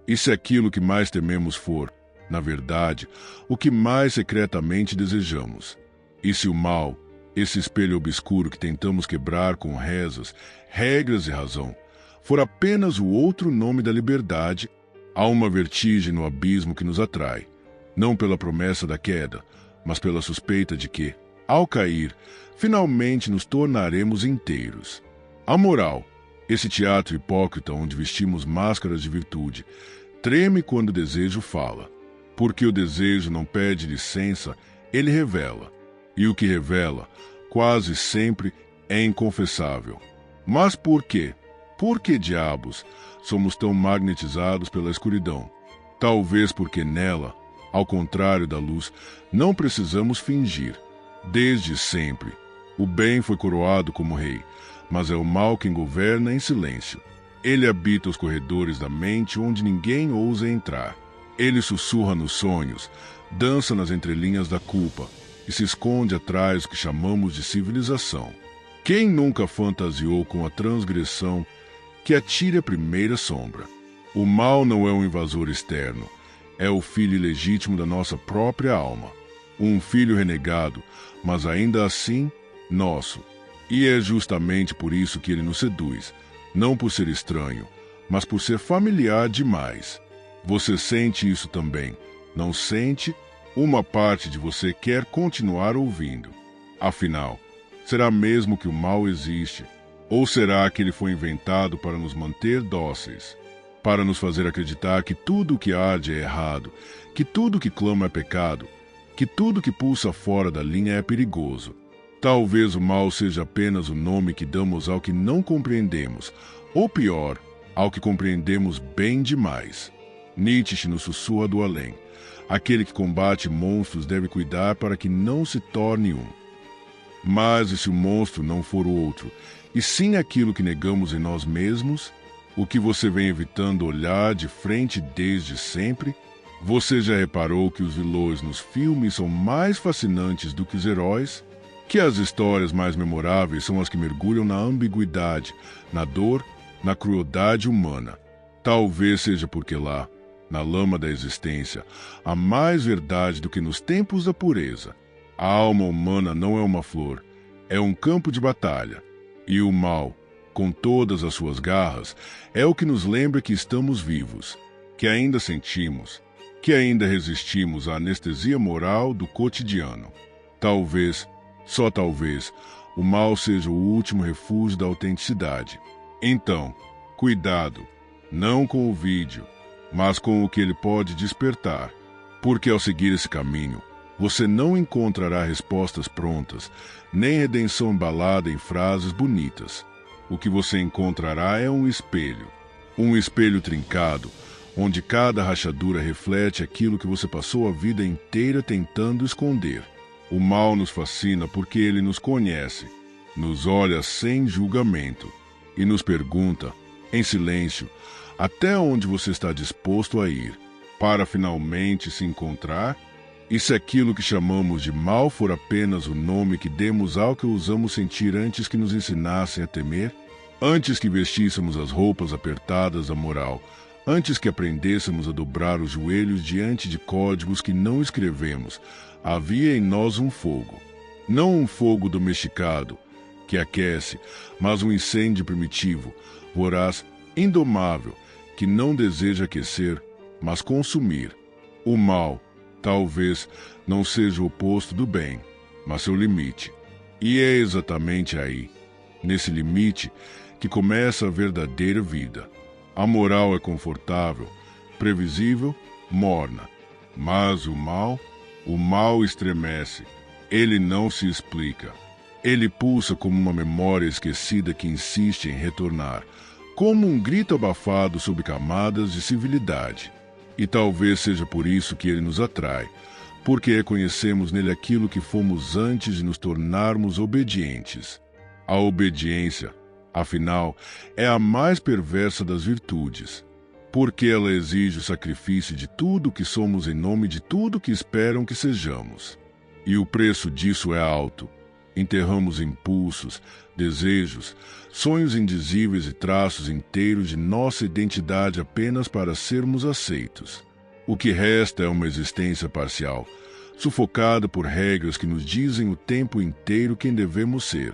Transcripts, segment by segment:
E se aquilo que mais tememos for, na verdade, o que mais secretamente desejamos? E se o mal, esse espelho obscuro que tentamos quebrar com rezas, regras e razão, for apenas o outro nome da liberdade, há uma vertigem no abismo que nos atrai, não pela promessa da queda, mas pela suspeita de que, ao cair, finalmente nos tornaremos inteiros. A moral, esse teatro hipócrita onde vestimos máscaras de virtude, treme quando o desejo fala. Porque o desejo não pede licença, ele revela. E o que revela, quase sempre, é inconfessável. Mas por quê? Por que diabos somos tão magnetizados pela escuridão? Talvez porque nela, ao contrário da luz, não precisamos fingir. Desde sempre, o bem foi coroado como rei, mas é o mal quem governa em silêncio. Ele habita os corredores da mente onde ninguém ousa entrar. Ele sussurra nos sonhos, dança nas entrelinhas da culpa e se esconde atrás do que chamamos de civilização. Quem nunca fantasiou com a transgressão que atire a primeira sombra? O mal não é um invasor externo, é o filho ilegítimo da nossa própria alma. Um filho renegado, mas ainda assim, nosso. E é justamente por isso que ele nos seduz, não por ser estranho, mas por ser familiar demais. Você sente isso também, não sente? Uma parte de você quer continuar ouvindo. Afinal, será mesmo que o mal existe? Ou será que ele foi inventado para nos manter dóceis? Para nos fazer acreditar que tudo o que arde é errado, que tudo que clama é pecado, que tudo que pulsa fora da linha é perigoso. Talvez o mal seja apenas o nome que damos ao que não compreendemos, ou pior, ao que compreendemos bem demais. Nietzsche nos sussurra do além. Aquele que combate monstros deve cuidar para que não se torne um. Mas e se o monstro não for o outro, e sim aquilo que negamos em nós mesmos? O que você vem evitando olhar de frente desde sempre? Você já reparou que os vilões nos filmes são mais fascinantes do que os heróis? Que as histórias mais memoráveis são as que mergulham na ambiguidade, na dor, na crueldade humana. Talvez seja porque lá, na lama da existência, há mais verdade do que nos tempos da pureza. A alma humana não é uma flor, é um campo de batalha. E o mal, com todas as suas garras, é o que nos lembra que estamos vivos, que ainda sentimos, que ainda resistimos à anestesia moral do cotidiano. Talvez, só talvez, o mal seja o último refúgio da autenticidade. Então, cuidado, não com o vídeo, mas com o que ele pode despertar, porque ao seguir esse caminho, você não encontrará respostas prontas, nem redenção embalada em frases bonitas. O que você encontrará é um espelho trincado, onde cada rachadura reflete aquilo que você passou a vida inteira tentando esconder. O mal nos fascina porque ele nos conhece, nos olha sem julgamento e nos pergunta, em silêncio, até onde você está disposto a ir, para finalmente se encontrar? E se aquilo que chamamos de mal for apenas o nome que demos ao que ousamos sentir antes que nos ensinassem a temer? Antes que vestíssemos as roupas apertadas da moral, antes que aprendêssemos a dobrar os joelhos diante de códigos que não escrevemos, havia em nós um fogo. Não um fogo domesticado, que aquece, mas um incêndio primitivo, voraz, indomável, que não deseja aquecer, mas consumir. O mal, talvez, não seja o oposto do bem, mas seu limite. E é exatamente aí, nesse limite, que começa a verdadeira vida. A moral é confortável, previsível, morna. Mas o mal estremece. Ele não se explica. Ele pulsa como uma memória esquecida que insiste em retornar, como um grito abafado sob camadas de civilidade. E talvez seja por isso que ele nos atrai, porque reconhecemos nele aquilo que fomos antes de nos tornarmos obedientes. A obediência, afinal, é a mais perversa das virtudes, porque ela exige o sacrifício de tudo o que somos em nome de tudo que esperam que sejamos. E o preço disso é alto, Enterramos impulsos, desejos, sonhos indizíveis e traços inteiros de nossa identidade apenas para sermos aceitos. O que resta é uma existência parcial, sufocada por regras que nos dizem o tempo inteiro quem devemos ser,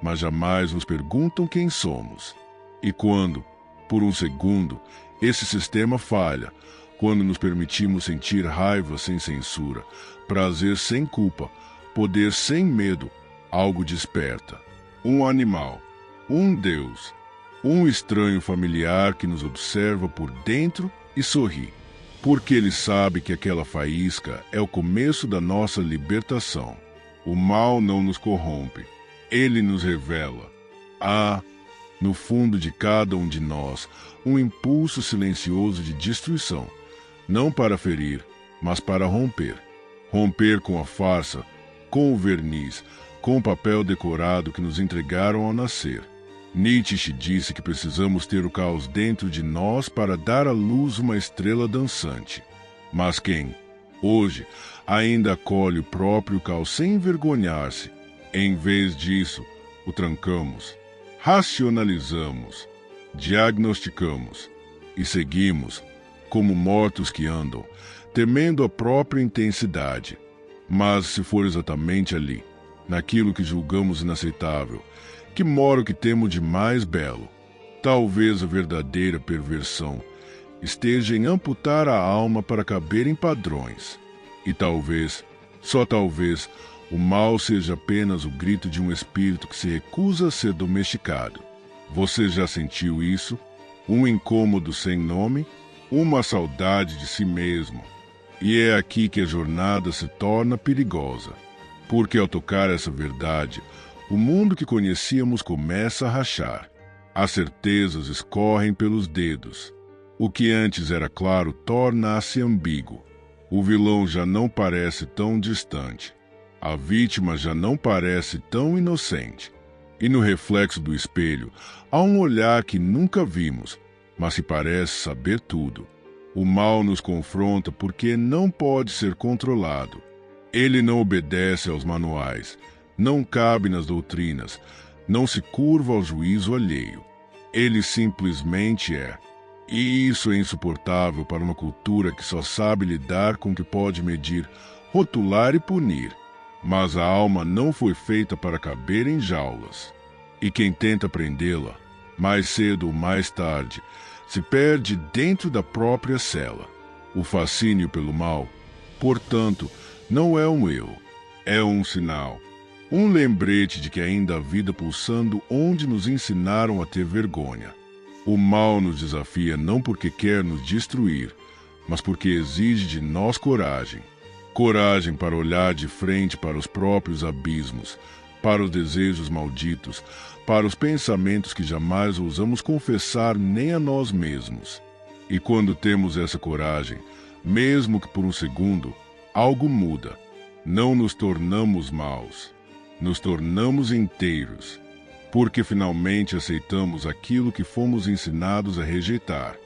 mas jamais nos perguntam quem somos. E quando, por um segundo, esse sistema falha, quando nos permitimos sentir raiva sem censura, prazer sem culpa, poder sem medo, algo desperta. Um animal, um Deus, um estranho familiar que nos observa por dentro e sorri, porque ele sabe que aquela faísca é o começo da nossa libertação. O mal não nos corrompe, ele nos revela. Há, no fundo de cada um de nós, um impulso silencioso de destruição, não para ferir, mas para romper. Romper com a farsa, com o verniz, com o papel decorado que nos entregaram ao nascer. Nietzsche disse que precisamos ter o caos dentro de nós para dar à luz uma estrela dançante. Mas quem, hoje, ainda acolhe o próprio caos sem envergonhar-se, em vez disso, o trancamos, racionalizamos, diagnosticamos e seguimos, como mortos que andam, temendo a própria intensidade. Mas se for exatamente ali, naquilo que julgamos inaceitável, que mora o que temos de mais belo, talvez a verdadeira perversão esteja em amputar a alma para caber em padrões. E talvez, só talvez, o mal seja apenas o grito de um espírito que se recusa a ser domesticado. Você já sentiu isso? Um incômodo sem nome? Uma saudade de si mesmo? E é aqui que a jornada se torna perigosa, porque ao tocar essa verdade, o mundo que conhecíamos começa a rachar. As certezas escorrem pelos dedos. O que antes era claro torna-se ambíguo. O vilão já não parece tão distante. A vítima já não parece tão inocente. E no reflexo do espelho, há um olhar que nunca vimos, mas que parece saber tudo. O mal nos confronta porque não pode ser controlado. Ele não obedece aos manuais, não cabe nas doutrinas, não se curva ao juízo alheio. Ele simplesmente é. E isso é insuportável para uma cultura que só sabe lidar com o que pode medir, rotular e punir. Mas a alma não foi feita para caber em jaulas. E quem tenta prendê-la, mais cedo ou mais tarde, se perde dentro da própria cela. O fascínio pelo mal, portanto, não é um eu, é um sinal. Um lembrete de que ainda há vida pulsando onde nos ensinaram a ter vergonha. O mal nos desafia não porque quer nos destruir, mas porque exige de nós coragem. Coragem para olhar de frente para os próprios abismos, para os desejos malditos, para os pensamentos que jamais ousamos confessar nem a nós mesmos. E quando temos essa coragem, mesmo que por um segundo, algo muda. Não nos tornamos maus, nos tornamos inteiros, porque finalmente aceitamos aquilo que fomos ensinados a rejeitar.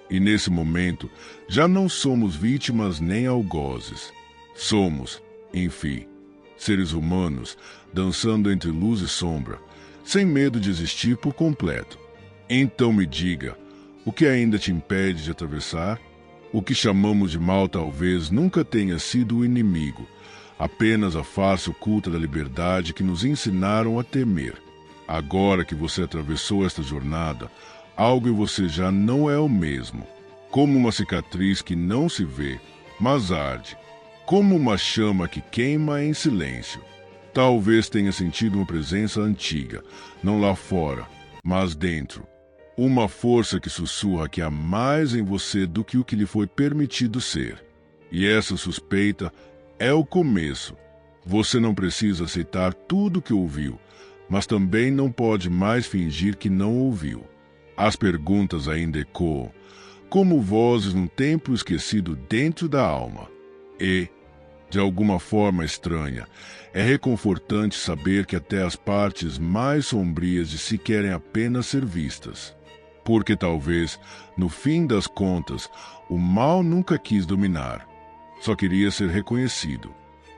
E nesse momento, já não somos vítimas nem algozes. Somos, enfim, seres humanos, dançando entre luz e sombra, sem medo de existir por completo. Então me diga, o que ainda te impede de atravessar? O que chamamos de mal talvez nunca tenha sido o inimigo, apenas a face oculta da liberdade que nos ensinaram a temer. Agora que você atravessou esta jornada, algo em você já não é o mesmo, como uma cicatriz que não se vê, mas arde, como uma chama que queima em silêncio. Talvez tenha sentido uma presença antiga, não lá fora, mas dentro. Uma força que sussurra que há mais em você do que o que lhe foi permitido ser. E essa suspeita é o começo. Você não precisa aceitar tudo o que ouviu, mas também não pode mais fingir que não ouviu. As perguntas ainda ecoam, como vozes num templo esquecido dentro da alma. E, de alguma forma estranha, é reconfortante saber que até as partes mais sombrias de si querem apenas ser vistas. Porque talvez, no fim das contas, o mal nunca quis dominar. Só queria ser reconhecido.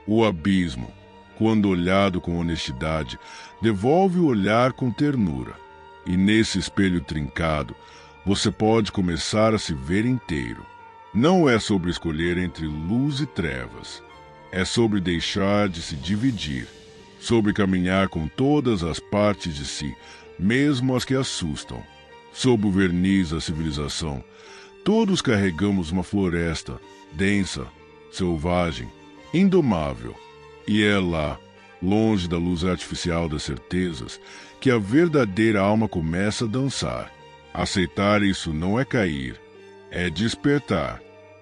O abismo, quando olhado com honestidade, devolve o olhar com ternura. E nesse espelho trincado, você pode começar a se ver inteiro. Não é sobre escolher entre luz e trevas. É sobre deixar de se dividir, sobre caminhar com todas as partes de si, mesmo as que assustam. Sob o verniz da civilização, todos carregamos uma floresta, densa, selvagem, indomável. E é lá, longe da luz artificial das certezas, que a verdadeira alma começa a dançar. Aceitar isso não é cair, é despertar.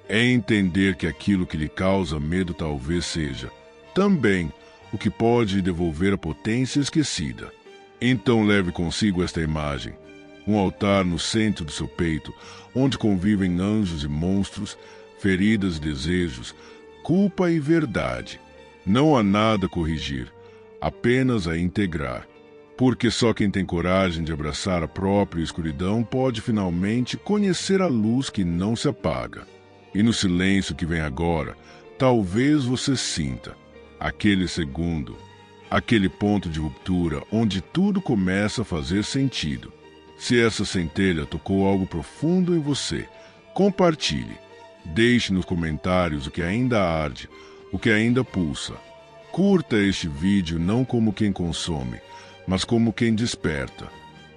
É entender que aquilo que lhe causa medo talvez seja, também, o que pode lhe devolver a potência esquecida. Então leve consigo esta imagem, um altar no centro do seu peito, onde convivem anjos e monstros, feridas e desejos, culpa e verdade. Não há nada a corrigir, apenas a integrar. Porque só quem tem coragem de abraçar a própria escuridão pode finalmente conhecer a luz que não se apaga. E no silêncio que vem agora, talvez você sinta aquele segundo, aquele ponto de ruptura onde tudo começa a fazer sentido. Se essa centelha tocou algo profundo em você, compartilhe. Deixe nos comentários o que ainda arde, o que ainda pulsa. Curta este vídeo não como quem consome, mas como quem desperta.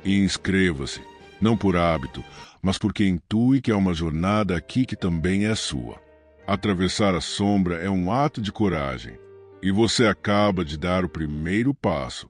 E inscreva-se, não por hábito, mas porque intui que há uma jornada aqui que também é sua. Atravessar a sombra é um ato de coragem, e você acaba de dar o primeiro passo.